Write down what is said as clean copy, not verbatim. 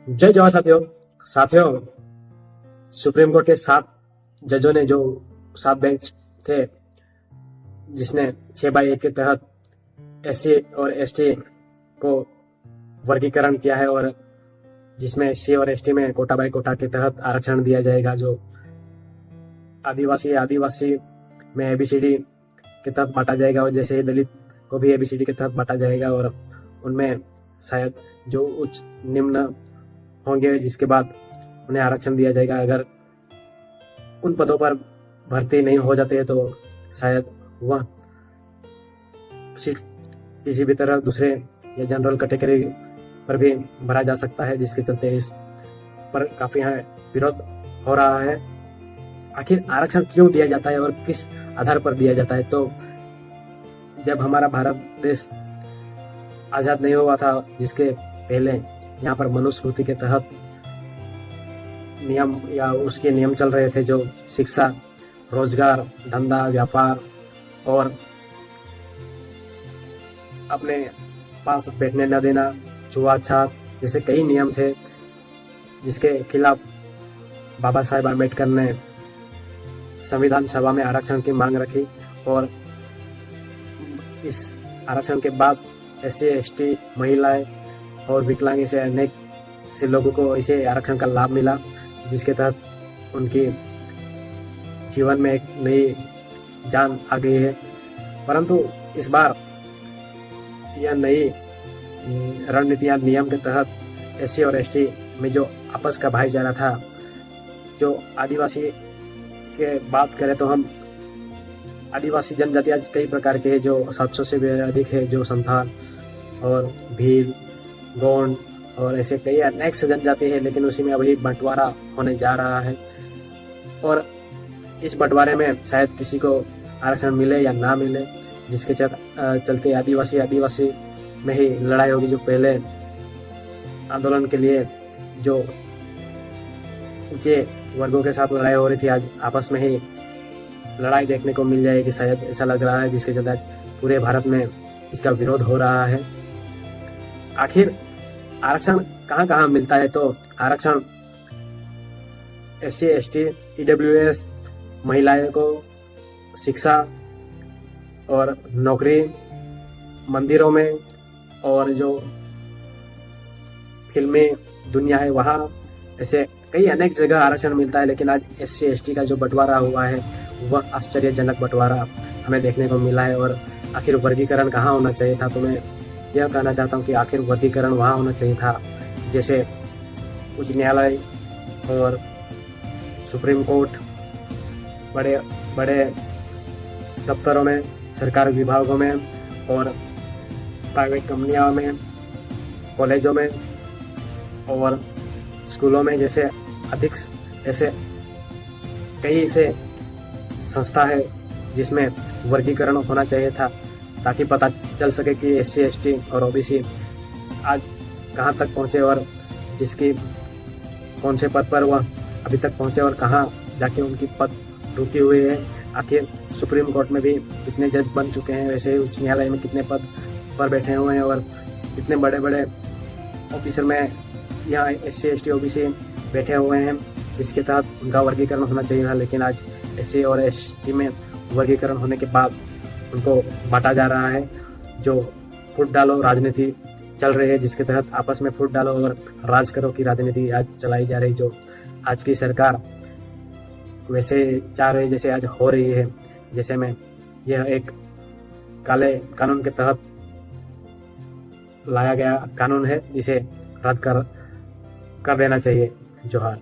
जय जवाहर साथियों। साथियों, सुप्रीम कोर्ट के 7 जजों ने जो 7 बेंच थे, जिसने 6/1 के तहत SC और ST को वर्गीकरण किया है और जिसमें SC और ST में कोटा बाय कोटा के तहत आरक्षण दिया जाएगा। जो आदिवासी में ABCD के तहत बांटा जाएगा और जैसे ही दलित को भी ABCD के तहत बांटा जाएगा और उनमें शायद जो उच्च निम्न होंगे जिसके बाद उन्हें आरक्षण दिया जाएगा। अगर उन पदों पर भर्ती नहीं हो जाते तो शायद वह सीट किसी भी तरह दूसरे या जनरल कैटेगरी पर भी भरा जा सकता है, जिसके चलते इस पर काफी विरोध हो रहा है। आखिर आरक्षण क्यों दिया जाता है और किस आधार पर दिया जाता है? तो जब हमारा भारत देश आजाद नहीं हुआ था, जिसके पहले यहाँ पर मनुस्मृति के तहत नियम या उसके नियम चल रहे थे, जो शिक्षा, रोजगार, धंधा, व्यापार और अपने पास बैठने न देना, छुआछूत जैसे कई नियम थे, जिसके खिलाफ बाबा साहेब आम्बेडकर ने संविधान सभा में आरक्षण की मांग रखी। और इस आरक्षण के बाद SC, ST, महिलाएं और विकलांग से अनेक से लोगों को इसे आरक्षण का लाभ मिला, जिसके तहत उनकी जीवन में एक नई जान आ गई है। परंतु इस बार यह नई रणनीति या नियम के तहत SC और ST में जो आपस का भाईचारा था, जो आदिवासी के बात करें तो हम आदिवासी जनजाति आज कई प्रकार के हैं, जो 700 से भी अधिक है, जो संथाल और भील, गोंड और ऐसे कई अनेक से जनजाति है, लेकिन उसी में अभी बंटवारा होने जा रहा है। और इस बंटवारे में शायद किसी को आरक्षण मिले या ना मिले, जिसके चलते आदिवासी में ही लड़ाई होगी। जो पहले आंदोलन के लिए जो ऊंचे वर्गों के साथ लड़ाई हो रही थी, आज आपस में ही लड़ाई देखने को मिल जाएगी, शायद ऐसा लग रहा है, जिसके चलते पूरे भारत में इसका विरोध हो रहा है। आखिर आरक्षण कहाँ कहाँ मिलता है? तो आरक्षण SC, ST, EWS महिलाओं को शिक्षा और नौकरी, मंदिरों में और जो फिल्मी दुनिया है वहाँ, ऐसे कई अनेक जगह आरक्षण मिलता है। लेकिन आज SC, ST का जो बंटवारा हुआ है वह आश्चर्यजनक बंटवारा हमें देखने को मिला है। और आखिर वर्गीकरण कहाँ होना चाहिए था? तो मैं यह कहना चाहता हूँ कि आखिर वर्गीकरण वहाँ होना चाहिए था जैसे उच्च न्यायालय और सुप्रीम कोर्ट, बड़े बड़े दफ्तरों में, सरकारी विभागों में और प्राइवेट कंपनियों में, कॉलेजों में और स्कूलों में, जैसे अधिक ऐसे कई ऐसे संस्था है जिसमें वर्गीकरण होना चाहिए था, ताकि पता चल सके कि SC, ST और OBC आज कहाँ तक पहुँचे और जिसकी कौन से पद पर वह अभी तक पहुँचे और कहाँ जाके उनकी पद रुकी हुई है। आखिर सुप्रीम कोर्ट में भी कितने जज बन चुके हैं, वैसे ही उच्च न्यायालय में कितने पद पर बैठे हुए हैं और कितने बड़े बड़े ऑफिसर में यहाँ SC, ST, OBC बैठे हुए हैं, जिसके तहत उनका वर्गीकरण होना चाहिए था। लेकिन आज SC और ST में वर्गीकरण होने के बाद उनको बांटा जा रहा है। जो फूट डालो राजनीति चल रही है, जिसके तहत आपस में फूट डालो और राज करो की राजनीति आज चलाई जा रही, जो आज की सरकार वैसे चाह रही जैसे आज हो रही है। जैसे में यह एक काले कानून के तहत लाया गया कानून है, जिसे रद्द कर देना चाहिए। जोहार।